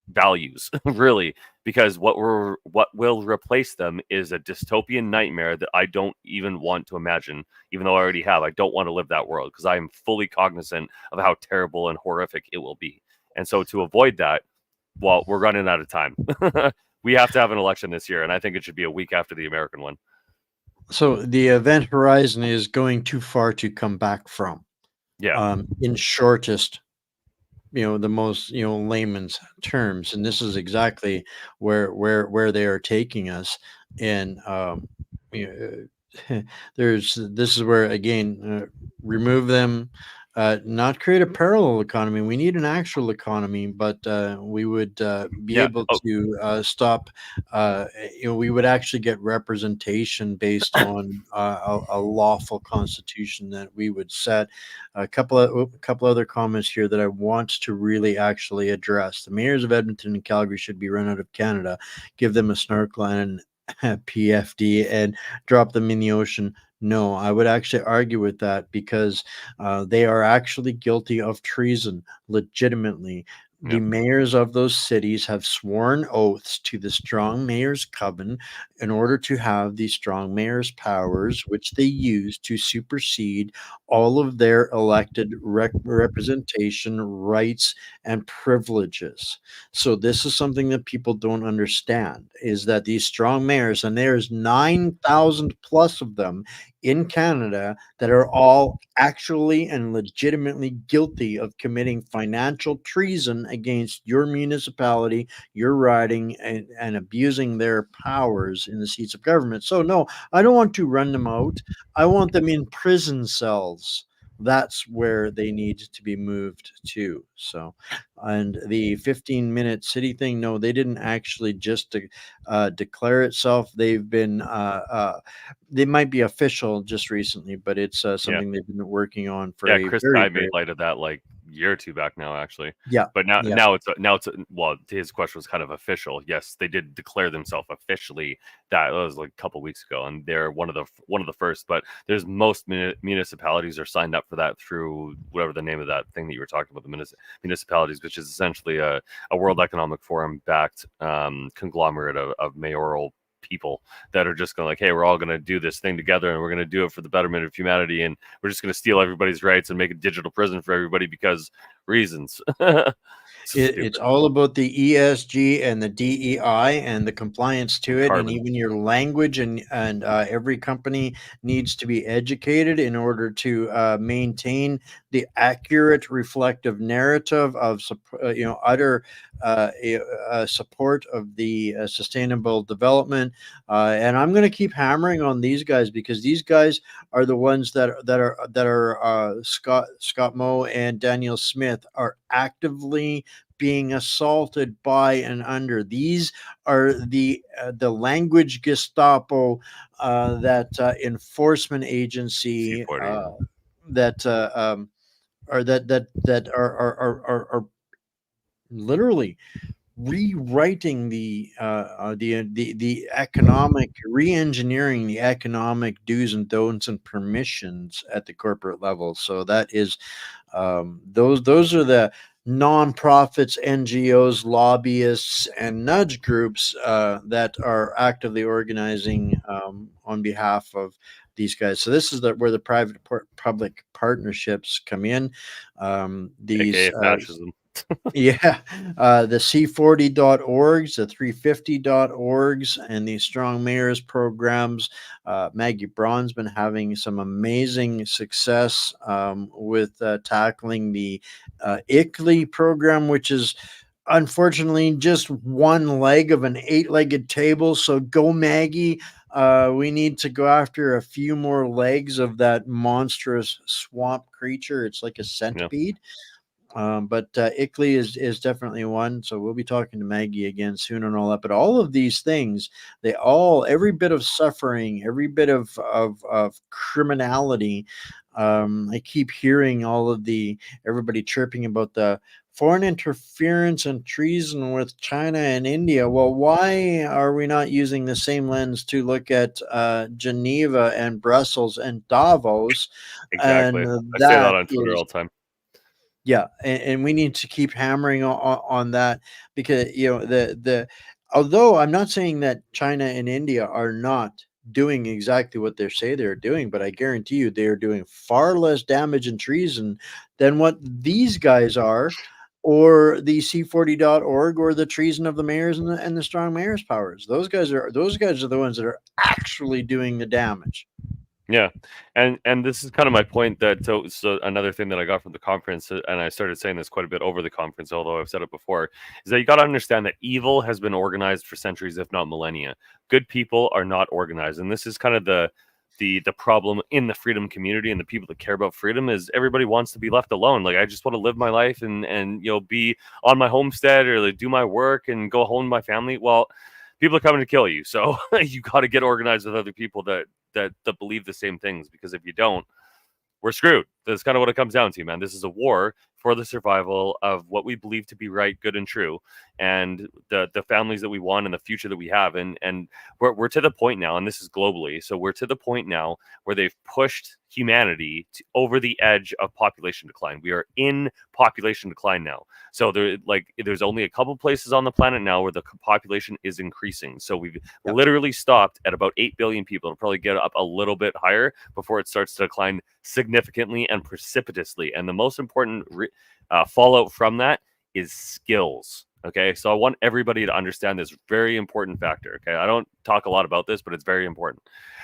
values, really, because what will replace them is a dystopian nightmare that I don't even want to imagine, even though I already have. I don't want to live that world because I am fully cognizant of how terrible and horrific it will be. And so to avoid that, well, we're running out of time. We have to have an election this year, and I think it should be a week after the American one. So the event horizon is going too far to come back from. Yeah, In shortest, the most, layman's terms, and this is exactly where they are taking us. And you there's this is where again, remove them, not create a parallel economy. We need an actual economy, but we would be yeah. able Oh, to stop. We would actually get representation based on a lawful constitution that we would set. A couple other comments here that I want to really actually address. The mayors of Edmonton and Calgary should be run out of Canada. Give them a snorkel and PFD and drop them in the ocean. No, I would actually argue with that because they are actually guilty of treason legitimately. The yeah, mayors of those cities have sworn oaths to the strong mayor's coven in order to have the strong mayor's powers, which they use to supersede all of their elected representation rights and privileges. So this is something that people don't understand, is that these strong mayors, and there's 9,000 plus of them in Canada, that are all actually and legitimately guilty of committing financial treason against your municipality, your riding, and abusing their powers in the seats of government. So no, I don't want to run them out. I want them in prison cells. That's where they need to be moved to. So, and the 15-minute city thing, no, they didn't actually just declare itself. They might be official just recently, but it's yeah. something they've been working on for Yeah, a Chris very, Guy made very, light of that like year or two back now, actually. yeah, But now, yeah. well, his question was kind of official. Yes, they did declare themselves officially. That was like a couple weeks ago, and they're one of the first. But there's most municipalities are signed up for that through whatever the name of that thing that you were talking about, the municipalities, which is essentially a World Economic Forum backed conglomerate of mayoral people that are just going like, hey, we're all going to do this thing together, and we're going to do it for the betterment of humanity, and we're just going to steal everybody's rights and make a digital prison for everybody because reasons. So It's stupid. all about the ESG and the DEI and the compliance to And it, and carbon. even your language, and every company needs to be educated in order to maintain the accurate, reflective narrative of utter support of the sustainable development. And I'm going to keep hammering on these guys because these guys are the ones that are Scott Moe and Daniel Smith are actively being assaulted by and under. These are the language Gestapo, that enforcement agency, C40. that are that are literally rewriting the economic, re-engineering the economic do's and don'ts and permissions at the corporate level. So that is, those are the nonprofits, NGOs, lobbyists, and nudge groups that are actively organizing on behalf of these guys. So this is where the private public partnerships come in. These AKA fascism. Yeah, the C40.orgs, the 350.orgs, and the Strong Mayors programs. Maggie Braun's been having some amazing success with tackling the ICLEI program, which is unfortunately just one leg of an eight-legged table. So go, Maggie. We need to go after a few more legs of that monstrous swamp creature. It's like a Yeah. centipede. But ICLEI is definitely one. So we'll be talking to Maggie again soon and all that. But all of these things, every bit of suffering, every bit of criminality. I keep hearing everybody chirping about the foreign interference and treason with China and India. Well, why are we not using the same lens to look at Geneva and Brussels and Davos? Exactly. And I say that that on Twitter is all the time. yeah, and we need to keep hammering on that because the although I'm not saying that China and India are not doing exactly what they say they're doing, but I guarantee you they are doing far less damage and treason than what these guys are. or the C40.org or the treason of the mayors and the strong mayors powers. Those guys are the ones that are actually doing the damage. Yeah, and this is kind of my point that so another thing that I got from the conference, and I started saying this quite a bit over the conference, although I've said it before, is that you got to understand that evil has been organized for centuries, if not millennia. Good people are not organized, and this is kind of the problem in the freedom community and the people that care about freedom is everybody wants to be left alone. Like I just want to live my life and be on my homestead or like do my work and go home to my family. Well, people are coming to kill you, so you got to get organized with other people that believe the same things, because if you don't, we're screwed. That's kind of what it comes down to, man. This is a war for the survival of what we believe to be right, good, and true, and the families that we want and the future that we have. And we're to the point now, and this is globally. So we're to the point now where they've pushed humanity over the edge of population decline. We are in population decline now. So there's only a couple places on the planet now where the population is increasing. So we've literally stopped at about 8 billion people. It'll probably get up a little bit higher before it starts to decline significantly and precipitously. And the most important fallout from that is skills. Okay, so I want everybody to understand this very important factor. Okay, I don't talk a lot about this, but it's very important.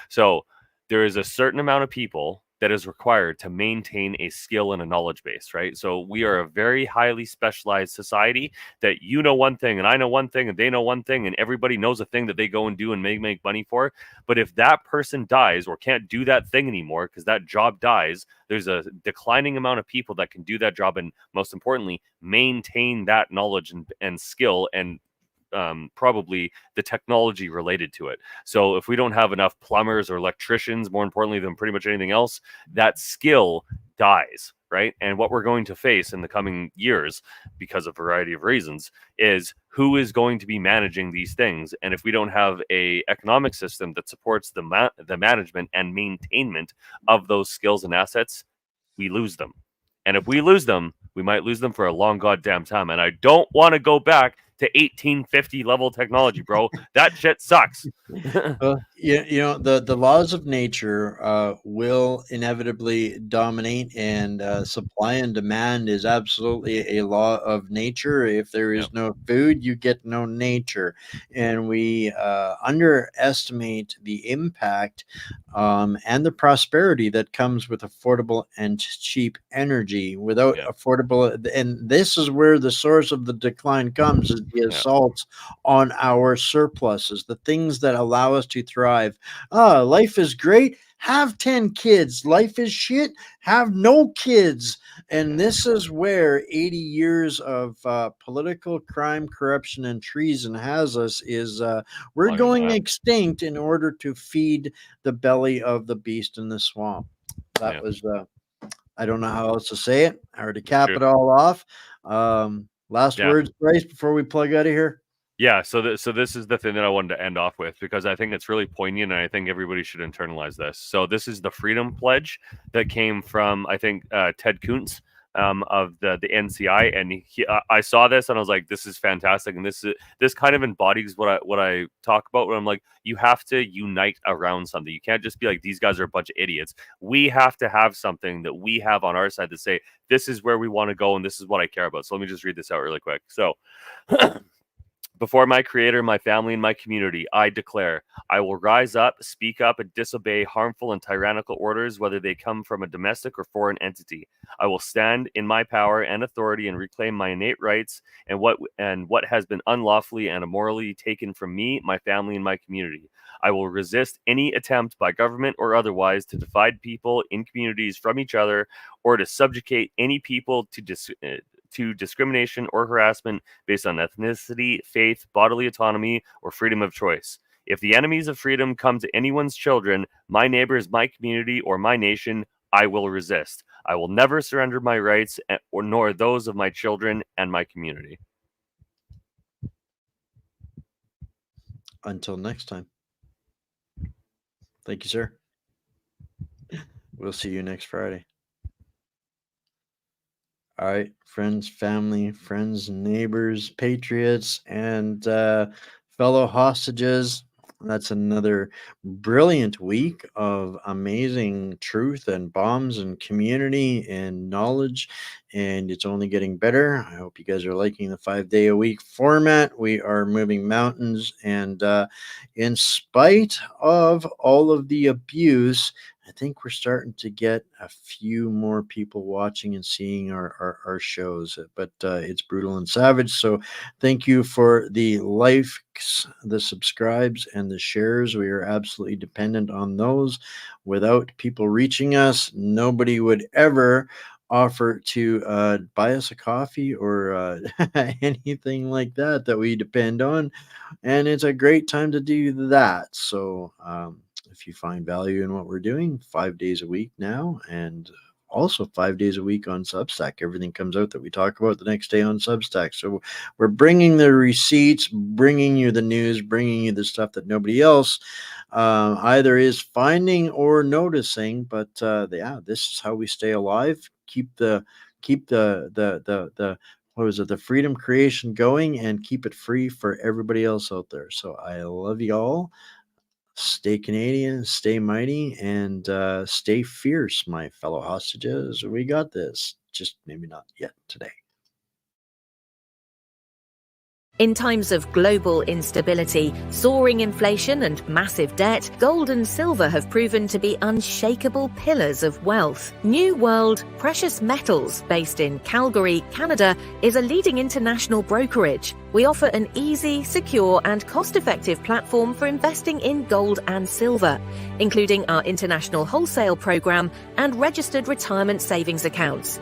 So there is a certain amount of people that is required to maintain a skill and a knowledge base, right? So we are a very highly specialized society that you know one thing and I know one thing and they know one thing and everybody knows a thing that they go and do and make money for. But if that person dies or can't do that thing anymore because that job dies, there's a declining amount of people that can do that job and, most importantly, maintain that knowledge and skill and probably the technology related to it. So if we don't have enough plumbers or electricians, more importantly than pretty much anything else, that skill dies, right? And what we're going to face in the coming years, because of a variety of reasons, is who is going to be managing these things. And if we don't have a economic system that supports the management and maintainment of those skills and assets, we lose them. And if we lose them, we might lose them for a long goddamn time. And I don't want to go back to 1850 level technology, bro. That shit sucks. The laws of nature will inevitably dominate, and supply and demand is absolutely a law of nature. If there is no food, you get no nature, and we underestimate the impact and the prosperity that comes with affordable and cheap energy. Without affordable, and this is where the source of the decline comes: is the assaults on our surpluses, the things that allow us to thrive. Life is great. Have 10 kids. Life is shit. Have no kids. And this is where 80 years of political crime, corruption, and treason has us. Is we're going extinct in order to feed the belly of the beast in the swamp. That was I don't know how else to say it. I already cap it all off. Last words, Bryce, before we plug out of here. Yeah, so this is the thing that I wanted to end off with, because I think it's really poignant and I think everybody should internalize this. So this is the Freedom Pledge that came from, I think, Ted Kuntz of the NCI, and I saw this and I was like, this is fantastic, and this kind of embodies what I talk about when I'm like, you have to unite around something. You can't just be like, these guys are a bunch of idiots. We have to have something that we have on our side to say, this is where we want to go and this is what I care about. So let me just read this out really quick. So before my creator, my family, and my community, I declare, I will rise up, speak up, and disobey harmful and tyrannical orders, whether they come from a domestic or foreign entity. I will stand in my power and authority and reclaim my innate rights and what has been unlawfully and immorally taken from me, my family, and my community. I will resist any attempt by government or otherwise to divide people in communities from each other or to subjugate any people to discrimination or harassment based on ethnicity, faith, bodily autonomy, or freedom of choice. If the enemies of freedom come to anyone's children, my neighbors, my community, or my nation, I will resist. I will never surrender my rights nor those of my children and my community. Until next time. Thank you, sir. We'll see you next Friday. All right, friends, family, friends, neighbors, patriots, and fellow hostages. That's another brilliant week of amazing truth and bombs and community and knowledge. And it's only getting better. I hope you guys are liking the 5 day a week format. We are moving mountains. And in spite of all of the abuse, I think we're starting to get a few more people watching and seeing our shows. But it's brutal and savage. So thank you for the likes, the subscribes, and the shares. We are absolutely dependent on those. Without people reaching us, nobody would ever offer to buy us a coffee or anything like that we depend on. And it's a great time to do that. So, if you find value in what we're doing, 5 days a week now, and also 5 days a week on Substack. Everything comes out that we talk about the next day on Substack. So we're bringing the receipts, bringing you the news, bringing you the stuff that nobody else either is finding or noticing. But yeah, this is how we stay alive. Keep the what was it, the freedom creation going, and keep it free for everybody else out there. So I love you all. Stay Canadian, stay mighty, and stay fierce, my fellow hostages. We got this. Just maybe not yet today. In times of global instability, soaring inflation and massive debt, gold and silver have proven to be unshakable pillars of wealth. New World Precious Metals, based in Calgary, Canada, is a leading international brokerage. We offer an easy, secure, and cost-effective platform for investing in gold and silver, including our international wholesale program and registered retirement savings accounts.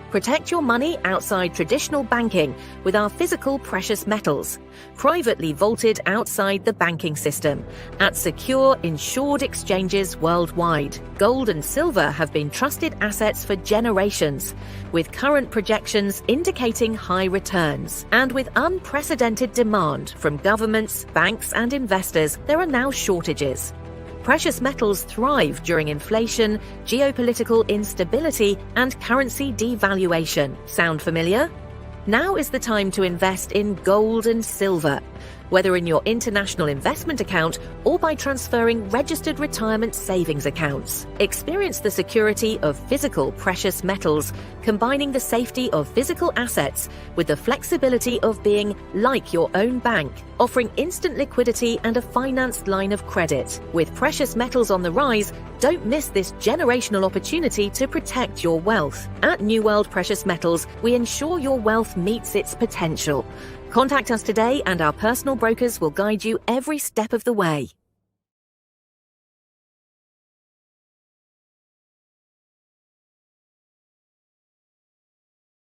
Protect your money outside traditional banking with our physical precious metals, privately vaulted outside the banking system, at secure, insured exchanges worldwide. Gold and silver have been trusted assets for generations, with current projections indicating high returns. And with unprecedented demand from governments, banks, and investors, there are now shortages. Precious metals thrive during inflation, geopolitical instability, and currency devaluation. Sound familiar? Now is the time to invest in gold and silver, whether in your international investment account or by transferring registered retirement savings accounts. Experience the security of physical precious metals, combining the safety of physical assets with the flexibility of being like your own bank, offering instant liquidity and a financed line of credit. With precious metals on the rise, don't miss this generational opportunity to protect your wealth. At New World Precious Metals, we ensure your wealth meets its potential. Contact us today and our personal brokers will guide you every step of the way.